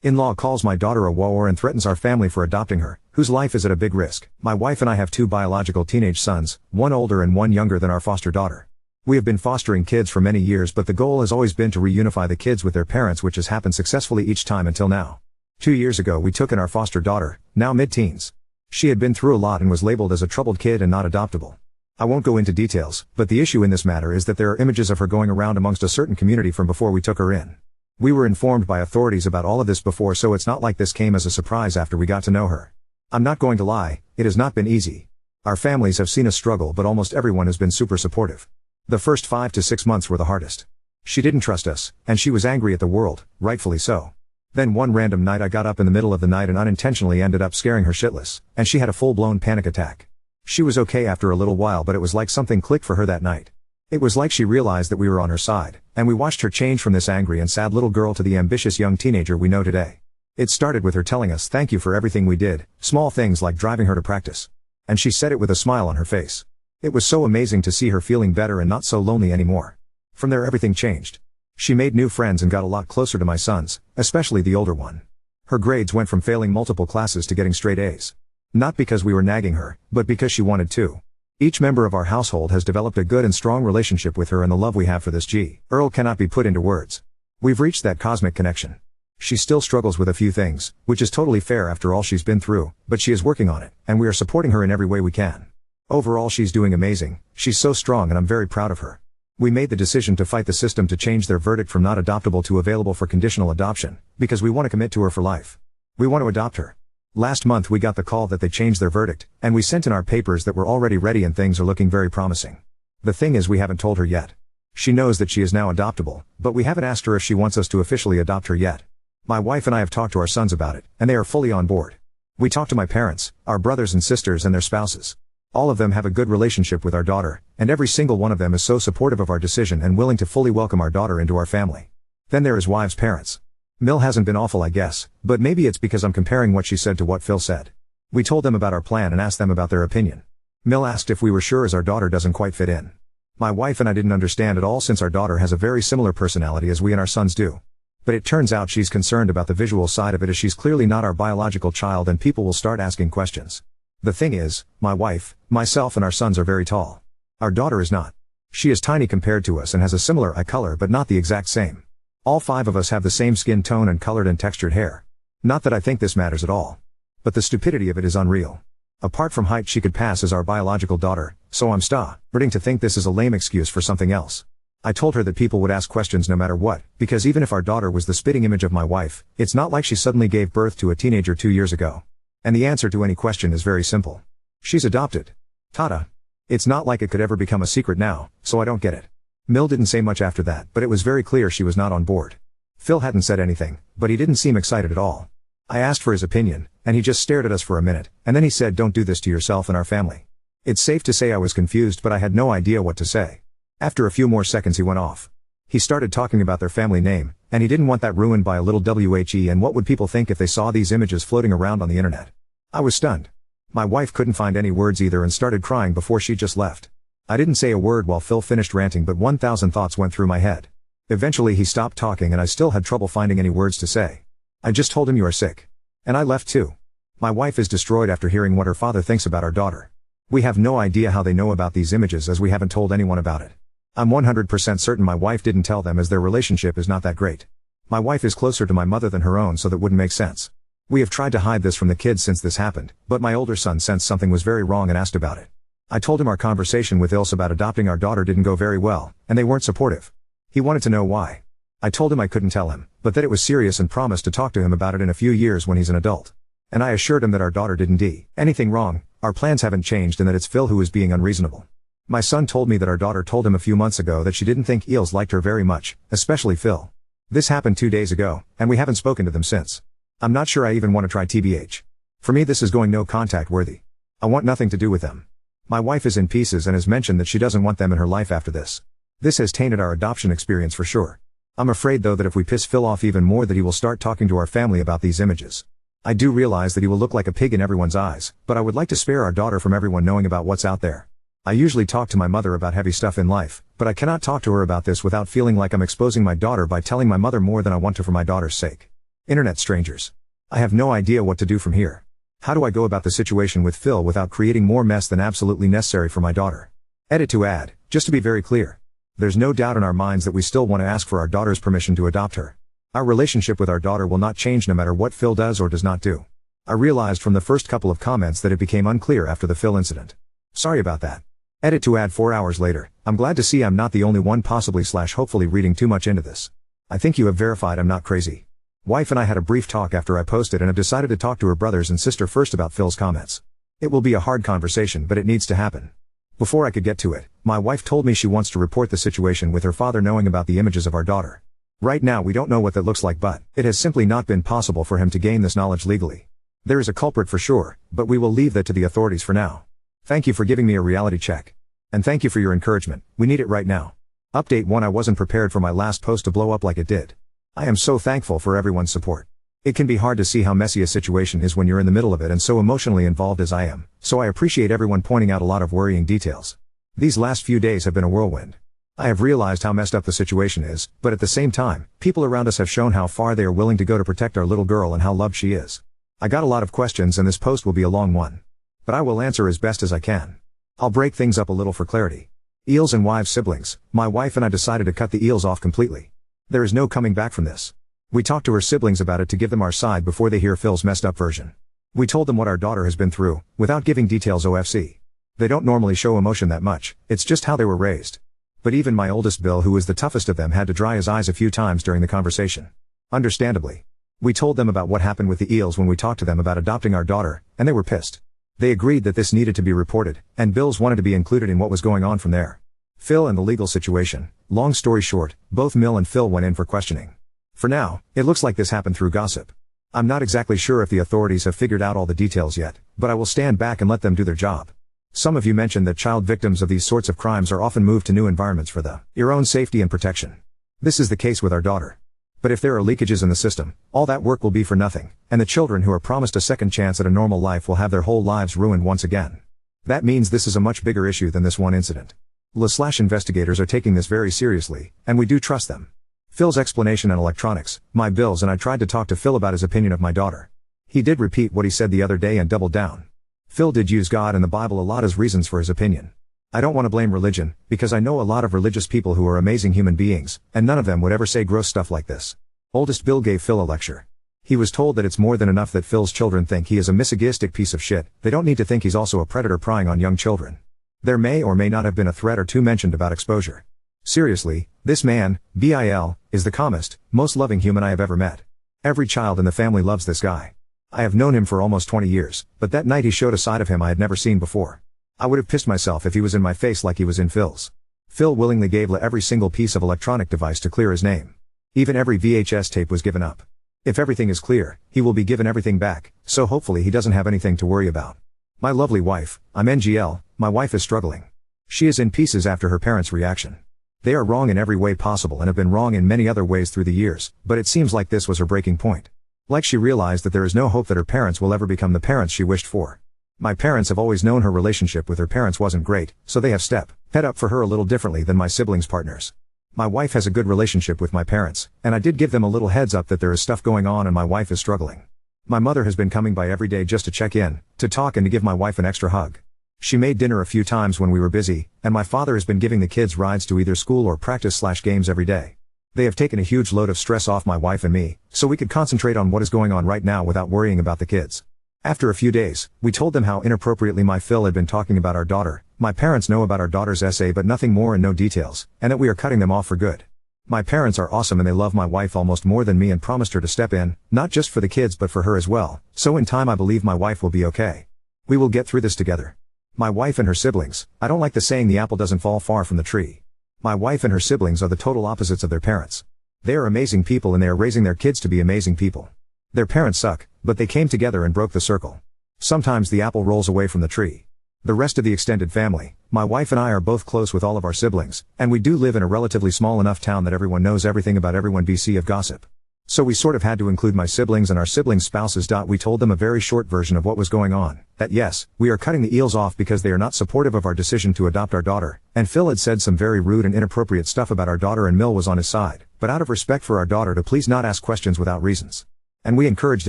In-law calls my daughter a Whaore and threatens our family for adopting her, whose life is at a big risk. My wife and I have 2 biological teenage sons, one older and one younger than our foster daughter. We have been fostering kids for many years, but the goal has always been to reunify the kids with their parents, which has happened successfully each time until now. 2 years ago we took in our foster daughter, now mid-teens. She had been through a lot and was labeled as a troubled kid and not adoptable. I won't go into details, but the issue in this matter is that there are images of her going around amongst a certain community from before we took her in. We were informed by authorities about all of this before, so it's not like this came as a surprise after we got to know her. I'm not going to lie, it has not been easy. Our families have seen us struggle, but almost everyone has been super supportive. The first 5 to 6 months were the hardest. She didn't trust us, and she was angry at the world, rightfully so. Then one random night I got up in the middle of the night and unintentionally ended up scaring her shitless, and she had a full-blown panic attack. She was okay after a little while, but it was like something clicked for her that night. It was like she realized that we were on her side, and we watched her change from this angry and sad little girl to the ambitious young teenager we know today. It started with her telling us thank you for everything we did, small things like driving her to practice. And she said it with a smile on her face. It was so amazing to see her feeling better and not so lonely anymore. From there everything changed. She made new friends and got a lot closer to my sons, especially the older one. Her grades went from failing multiple classes to getting straight A's. Not because we were nagging her, but because she wanted to. Each member of our household has developed a good and strong relationship with her, and the love we have for this girl cannot be put into words. We've reached that cosmic connection. She still struggles with a few things, which is totally fair after all she's been through, but she is working on it, and we are supporting her in every way we can. Overall she's doing amazing, she's so strong and I'm very proud of her. We made the decision to fight the system to change their verdict from not adoptable to available for conditional adoption, because we want to commit to her for life. We want to adopt her. Last month we got the call that they changed their verdict, and we sent in our papers that we're already ready and things are looking very promising. The thing is, we haven't told her yet. She knows that she is now adoptable, but we haven't asked her if she wants us to officially adopt her yet. My wife and I have talked to our sons about it, and they are fully on board. We talked to my parents, our brothers and sisters and their spouses. All of them have a good relationship with our daughter, and every single one of them is so supportive of our decision and willing to fully welcome our daughter into our family. Then there is Wive's parents. Mill hasn't been awful, I guess, but maybe it's because I'm comparing what she said to what Phil said. We told them about our plan and asked them about their opinion. Mill asked if we were sure as our daughter doesn't quite fit in. My wife and I didn't understand at all, since our daughter has a very similar personality as we and our sons do. But it turns out she's concerned about the visual side of it, as she's clearly not our biological child and people will start asking questions. The thing is, my wife, myself and our sons are very tall. Our daughter is not. She is tiny compared to us and has a similar eye color but not the exact same. All 5 of us have the same skin tone and colored and textured hair. Not that I think this matters at all. But the stupidity of it is unreal. Apart from height, she could pass as our biological daughter, so I'm starting to think this is a lame excuse for something else. I told her that people would ask questions no matter what, because even if our daughter was the spitting image of my wife, it's not like she suddenly gave birth to a teenager 2 years ago. And the answer to any question is very simple. She's adopted. Tada. It's not like it could ever become a secret now, so I don't get it. Mill didn't say much after that, but it was very clear she was not on board. Phil hadn't said anything, but he didn't seem excited at all. I asked for his opinion, and he just stared at us for a minute, and then he said, "Don't do this to yourself and our family." It's safe to say I was confused, but I had no idea what to say. After a few more seconds he went off. He started talking about their family name, and he didn't want that ruined by a little WHE and what would people think if they saw these images floating around on the internet. I was stunned. My wife couldn't find any words either and started crying before she just left. I didn't say a word while Phil finished ranting, but 1,000 thoughts went through my head. Eventually he stopped talking and I still had trouble finding any words to say. I just told him, "You are sick." And I left too. My wife is destroyed after hearing what her father thinks about our daughter. We have no idea how they know about these images, as we haven't told anyone about it. I'm 100% certain my wife didn't tell them, as their relationship is not that great. My wife is closer to my mother than her own, so that wouldn't make sense. We have tried to hide this from the kids since this happened, but my older son sensed something was very wrong and asked about it. I told him our conversation with Ilse about adopting our daughter didn't go very well, and they weren't supportive. He wanted to know why. I told him I couldn't tell him, but that it was serious and promised to talk to him about it in a few years when he's an adult. And I assured him that our daughter didn't do anything wrong, our plans haven't changed, and that it's Phil who is being unreasonable. My son told me that our daughter told him a few months ago that she didn't think Eels liked her very much, especially Phil. This happened 2 days ago, and we haven't spoken to them since. I'm not sure I even want to try TBH. For me this is going no contact worthy. I want nothing to do with them. My wife is in pieces and has mentioned that she doesn't want them in her life after this. This has tainted our adoption experience for sure. I'm afraid though that if we piss Phil off even more, that he will start talking to our family about these images. I do realize that he will look like a pig in everyone's eyes, but I would like to spare our daughter from everyone knowing about what's out there. I usually talk to my mother about heavy stuff in life, but I cannot talk to her about this without feeling like I'm exposing my daughter by telling my mother more than I want to for my daughter's sake. Internet strangers. I have no idea what to do from here. How do I go about the situation with Phil without creating more mess than absolutely necessary for my daughter? Edit to add, just to be very clear. There's no doubt in our minds that we still want to ask for our daughter's permission to adopt her. Our relationship with our daughter will not change no matter what Phil does or does not do. I realized from the first couple of comments that it became unclear after the Phil incident. Sorry about that. Edit to add 4 hours later, I'm glad to see I'm not the only one hopefully reading too much into this. I think you have verified I'm not crazy. Wife and I had a brief talk after I posted and have decided to talk to her brothers and sister first about Phil's comments. It will be a hard conversation, but it needs to happen. Before I could get to it, my wife told me she wants to report the situation with her father knowing about the images of our daughter. Right now we don't know what that looks like, but it has simply not been possible for him to gain this knowledge legally. There is a culprit for sure, but we will leave that to the authorities for now. Thank you for giving me a reality check. And thank you for your encouragement, we need it right now. Update 1: I wasn't prepared for my last post to blow up like it did. I am so thankful for everyone's support. It can be hard to see how messy a situation is when you're in the middle of it and so emotionally involved as I am, so I appreciate everyone pointing out a lot of worrying details. These last few days have been a whirlwind. I have realized how messed up the situation is, but at the same time, people around us have shown how far they are willing to go to protect our little girl and how loved she is. I got a lot of questions and this post will be a long one. But I will answer as best as I can. I'll break things up a little for clarity. Eels and wives siblings, my wife and I decided to cut the eels off completely. There is no coming back from this. We talked to her siblings about it to give them our side before they hear Phil's messed up version. We told them what our daughter has been through, without giving details OFC. They don't normally show emotion that much, it's just how they were raised. But even my oldest Bill, who is the toughest of them, had to dry his eyes a few times during the conversation. Understandably. We told them about what happened with the eels when we talked to them about adopting our daughter, and they were pissed. They agreed that this needed to be reported, and Bill's wanted to be included in what was going on from there. Phil and the legal situation. Long story short, both Mill and Phil went in for questioning. For now, it looks like this happened through gossip. I'm not exactly sure if the authorities have figured out all the details yet, but I will stand back and let them do their job. Some of you mentioned that child victims of these sorts of crimes are often moved to new environments for your own safety and protection. This is the case with our daughter. But if there are leakages in the system, all that work will be for nothing, and the children who are promised a second chance at a normal life will have their whole lives ruined once again. That means this is a much bigger issue than this one incident. Investigators are taking this very seriously, and we do trust them. Phil's explanation and electronics, my Bills and I tried to talk to Phil about his opinion of my daughter. He did repeat what he said the other day and doubled down. Phil did use God and the Bible a lot as reasons for his opinion. I don't want to blame religion, because I know a lot of religious people who are amazing human beings, and none of them would ever say gross stuff like this. Oldest Bill gave Phil a lecture. He was told that it's more than enough that Phil's children think he is a misogynistic piece of shit, they don't need to think he's also a predator prying on young children. There may or may not have been a threat or two mentioned about exposure. Seriously, this man, Bill, is the calmest, most loving human I have ever met. Every child in the family loves this guy. I have known him for almost 20 years, but that night he showed a side of him I had never seen before. I would have pissed myself if he was in my face like he was in Phil's. Phil willingly gave every single piece of electronic device to clear his name. Even every VHS tape was given up. If everything is clear, he will be given everything back, so hopefully he doesn't have anything to worry about. My lovely wife, I'm NGL, my wife is struggling. She is in pieces after her parents' reaction. They are wrong in every way possible and have been wrong in many other ways through the years, but it seems like this was her breaking point. Like she realized that there is no hope that her parents will ever become the parents she wished for. My parents have always known her relationship with her parents wasn't great, so they have stepped up for her a little differently than my siblings' partners. My wife has a good relationship with my parents, and I did give them a little heads up that there is stuff going on and my wife is struggling. My mother has been coming by every day just to check in, to talk and to give my wife an extra hug. She made dinner a few times when we were busy, and my father has been giving the kids rides to either school or practice/games every day. They have taken a huge load of stress off my wife and me, so we could concentrate on what is going on right now without worrying about the kids. After a few days, we told them how inappropriately my Phil had been talking about our daughter. My parents know about our daughter's essay but nothing more and no details, and that we are cutting them off for good. My parents are awesome and they love my wife almost more than me and promised her to step in, not just for the kids but for her as well, so in time I believe my wife will be okay. We will get through this together. My wife and her siblings, I don't like the saying the apple doesn't fall far from the tree. My wife and her siblings are the total opposites of their parents. They are amazing people and they are raising their kids to be amazing people. Their parents suck, but they came together and broke the circle. Sometimes the apple rolls away from the tree. The rest of the extended family, my wife and I are both close with all of our siblings, and we do live in a relatively small enough town that everyone knows everything about everyone BC of gossip. So we sort of had to include my siblings and our siblings' spouses. We told them a very short version of what was going on, that yes, we are cutting the eels off because they are not supportive of our decision to adopt our daughter, and Phil had said some very rude and inappropriate stuff about our daughter and Mill was on his side, but out of respect for our daughter to please not ask questions without reasons. And we encouraged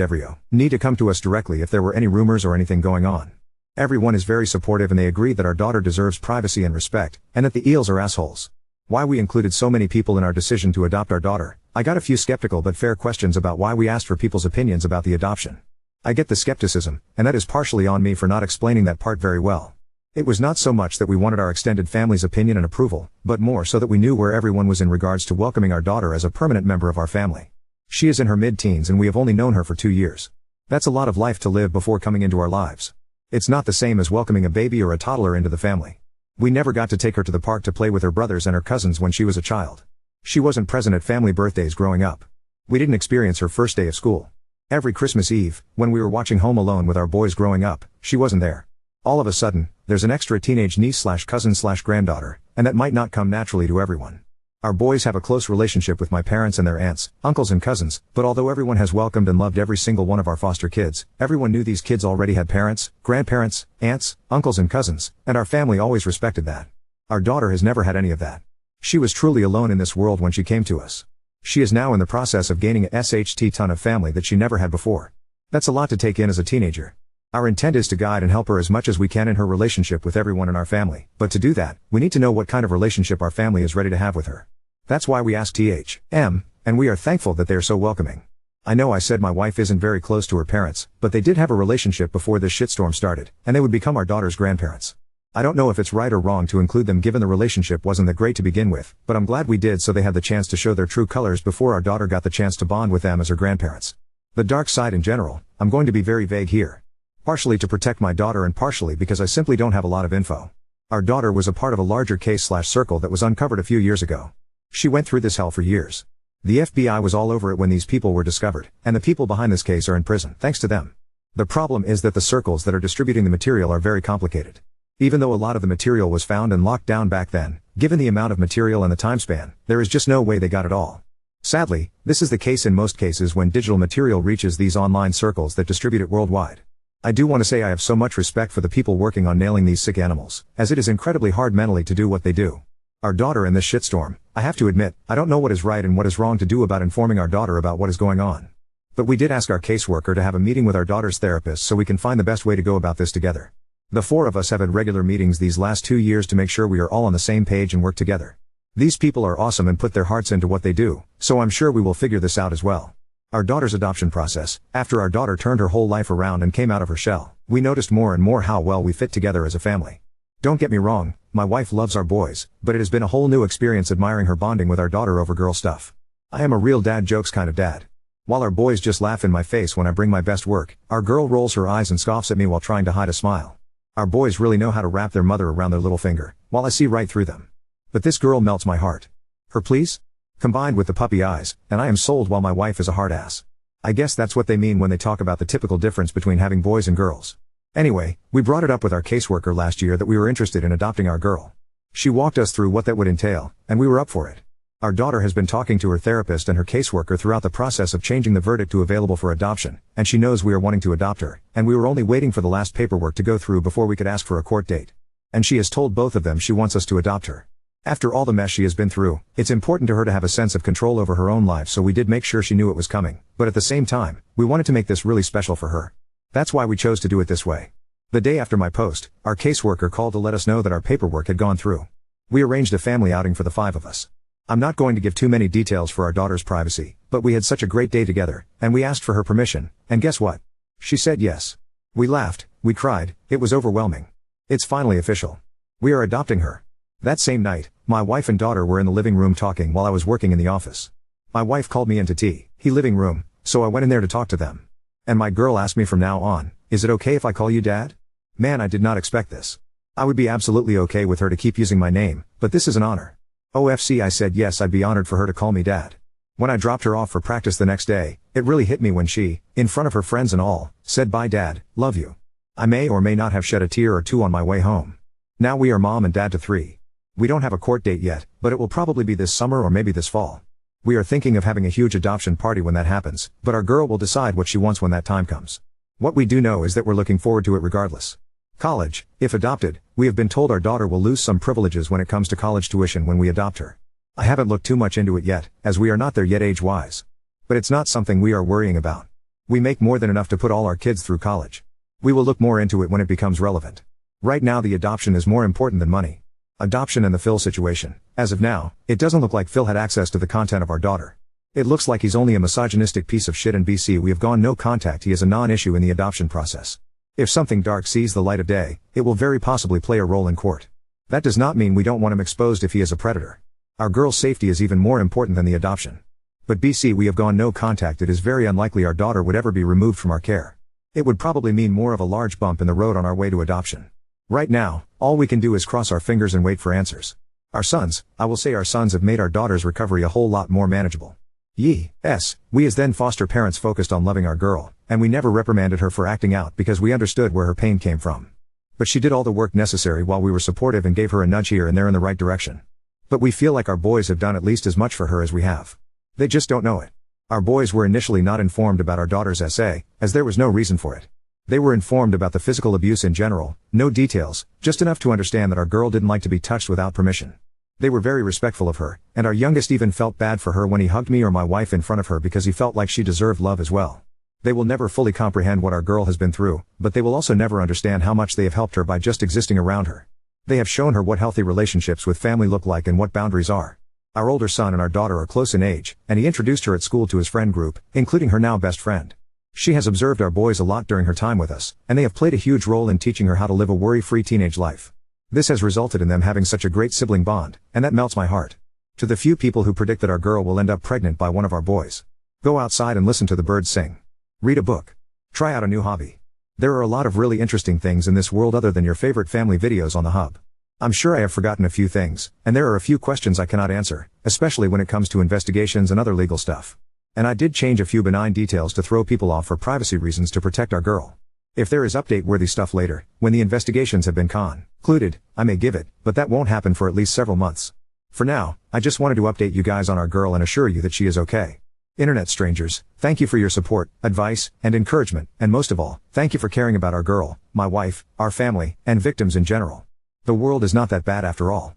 everyone to come to us directly if there were any rumors or anything going on. Everyone is very supportive and they agree that our daughter deserves privacy and respect, and that the eels are assholes. Why we included so many people in our decision to adopt our daughter. I got a few skeptical but fair questions about why we asked for people's opinions about the adoption. I get the skepticism, and that is partially on me for not explaining that part very well. It was not so much that we wanted our extended family's opinion and approval, but more so that we knew where everyone was in regards to welcoming our daughter as a permanent member of our family. She is in her mid-teens and we have only known her for 2 years. That's a lot of life to live before coming into our lives. It's not the same as welcoming a baby or a toddler into the family. We never got to take her to the park to play with her brothers and her cousins when she was a child. She wasn't present at family birthdays growing up. We didn't experience her first day of school. Every Christmas Eve, when we were watching Home Alone with our boys growing up, she wasn't there. All of a sudden, there's an extra teenage niece/cousin/granddaughter, and that might not come naturally to everyone. Our boys have a close relationship with my parents and their aunts, uncles and cousins, but although everyone has welcomed and loved every single one of our foster kids, everyone knew these kids already had parents, grandparents, aunts, uncles and cousins, and our family always respected that. Our daughter has never had any of that. She was truly alone in this world when she came to us. She is now in the process of gaining a ton of family that she never had before. That's a lot to take in as a teenager. Our intent is to guide and help her as much as we can in her relationship with everyone in our family, but to do that, we need to know what kind of relationship our family is ready to have with her. That's why we asked THM, and we are thankful that they are so welcoming. I know I said my wife isn't very close to her parents, but they did have a relationship before this shitstorm started, and they would become our daughter's grandparents. I don't know if it's right or wrong to include them given the relationship wasn't that great to begin with, but I'm glad we did so they had the chance to show their true colors before our daughter got the chance to bond with them as her grandparents. The dark side in general, I'm going to be very vague here. Partially to protect my daughter and partially because I simply don't have a lot of info. Our daughter was a part of a larger case/circle that was uncovered a few years ago. She went through this hell for years. The FBI was all over it when these people were discovered, and the people behind this case are in prison, thanks to them. The problem is that the circles that are distributing the material are very complicated. Even though a lot of the material was found and locked down back then, given the amount of material and the time span, there is just no way they got it all. Sadly, this is the case in most cases when digital material reaches these online circles that distribute it worldwide. I do want to say I have so much respect for the people working on nailing these sick animals, as it is incredibly hard mentally to do what they do. Our daughter in this shitstorm, I have to admit, I don't know what is right and what is wrong to do about informing our daughter about what is going on. But we did ask our caseworker to have a meeting with our daughter's therapist so we can find the best way to go about this together. The 4 of us have had regular meetings these last 2 years to make sure we are all on the same page and work together. These people are awesome and put their hearts into what they do, so I'm sure we will figure this out as well. Our daughter's adoption process, after our daughter turned her whole life around and came out of her shell, we noticed more and more how well we fit together as a family. Don't get me wrong, my wife loves our boys, but it has been a whole new experience admiring her bonding with our daughter over girl stuff. I am a real dad jokes kind of dad. While our boys just laugh in my face when I bring my best work, our girl rolls her eyes and scoffs at me while trying to hide a smile. Our boys really know how to wrap their mother around their little finger, while I see right through them. But this girl melts my heart. Her please? Combined with the puppy eyes, and I am sold while my wife is a hard ass. I guess that's what they mean when they talk about the typical difference between having boys and girls. Anyway, we brought it up with our caseworker last year that we were interested in adopting our girl. She walked us through what that would entail, and we were up for it. Our daughter has been talking to her therapist and her caseworker throughout the process of changing the verdict to available for adoption, and she knows we are wanting to adopt her, and we were only waiting for the last paperwork to go through before we could ask for a court date. And she has told both of them she wants us to adopt her. After all the mess she has been through, it's important to her to have a sense of control over her own life, so we did make sure she knew it was coming, but at the same time, we wanted to make this really special for her. That's why we chose to do it this way. The day after my post, our caseworker called to let us know that our paperwork had gone through. We arranged a family outing for the 5 of us. I'm not going to give too many details for our daughter's privacy, but we had such a great day together, and we asked for her permission, and guess what? She said yes. We laughed, we cried, it was overwhelming. It's finally official. We are adopting her. That same night, my wife and daughter were in the living room talking while I was working in the office. My wife called me into the living room, so I went in there to talk to them. And my girl asked me from now on, is it okay if I call you Dad? Man, I did not expect this. I would be absolutely okay with her to keep using my name, but this is an honor. OFC, I said yes, I'd be honored for her to call me Dad. When I dropped her off for practice the next day, it really hit me when she, in front of her friends and all, said bye Dad, love you. I may or may not have shed a tear or two on my way home. Now we are mom and dad to 3. We don't have a court date yet, but it will probably be this summer or maybe this fall. We are thinking of having a huge adoption party when that happens, but our girl will decide what she wants when that time comes. What we do know is that we're looking forward to it regardless. College, if adopted, we have been told our daughter will lose some privileges when it comes to college tuition when we adopt her. I haven't looked too much into it yet, as we are not there yet age-wise. But it's not something we are worrying about. We make more than enough to put all our kids through college. We will look more into it when it becomes relevant. Right now the adoption is more important than money. Adoption and the Phil situation. As of now, it doesn't look like Phil had access to the content of our daughter. It looks like he's only a misogynistic piece of shit, and BC we have gone no contact. He is a non-issue in the adoption process. If something dark sees the light of day, it will very possibly play a role in court. That does not mean we don't want him exposed if he is a predator. Our girl's safety is even more important than the adoption. But BC we have gone no contact. It is very unlikely our daughter would ever be removed from our care. It would probably mean more of a large bump in the road on our way to adoption. Right now, all we can do is cross our fingers and wait for answers. Our sons, I will say our sons, have made our daughter's recovery a whole lot more manageable. Yes, we as then foster parents focused on loving our girl, and we never reprimanded her for acting out because we understood where her pain came from. But she did all the work necessary while we were supportive and gave her a nudge here and there in the right direction. But we feel like our boys have done at least as much for her as we have. They just don't know it. Our boys were initially not informed about our daughter's SA, as there was no reason for it. They were informed about the physical abuse in general, no details, just enough to understand that our girl didn't like to be touched without permission. They were very respectful of her, and our youngest even felt bad for her when he hugged me or my wife in front of her because he felt like she deserved love as well. They will never fully comprehend what our girl has been through, but they will also never understand how much they have helped her by just existing around her. They have shown her what healthy relationships with family look like and what boundaries are. Our older son and our daughter are close in age, and he introduced her at school to his friend group, including her now best friend. She has observed our boys a lot during her time with us, and they have played a huge role in teaching her how to live a worry-free teenage life. This has resulted in them having such a great sibling bond, and that melts my heart. To the few people who predict that our girl will end up pregnant by one of our boys, go outside and listen to the birds sing. Read a book. Try out a new hobby. There are a lot of really interesting things in this world other than your favorite family videos on the hub. I'm sure I have forgotten a few things, and there are a few questions I cannot answer, especially when it comes to investigations and other legal stuff. And I did change a few benign details to throw people off for privacy reasons to protect our girl. If there is update-worthy stuff later, when the investigations have been concluded, I may give it, but that won't happen for at least several months. For now, I just wanted to update you guys on our girl and assure you that she is okay. Internet strangers, thank you for your support, advice, and encouragement, and most of all, thank you for caring about our girl, my wife, our family, and victims in general. The world is not that bad after all.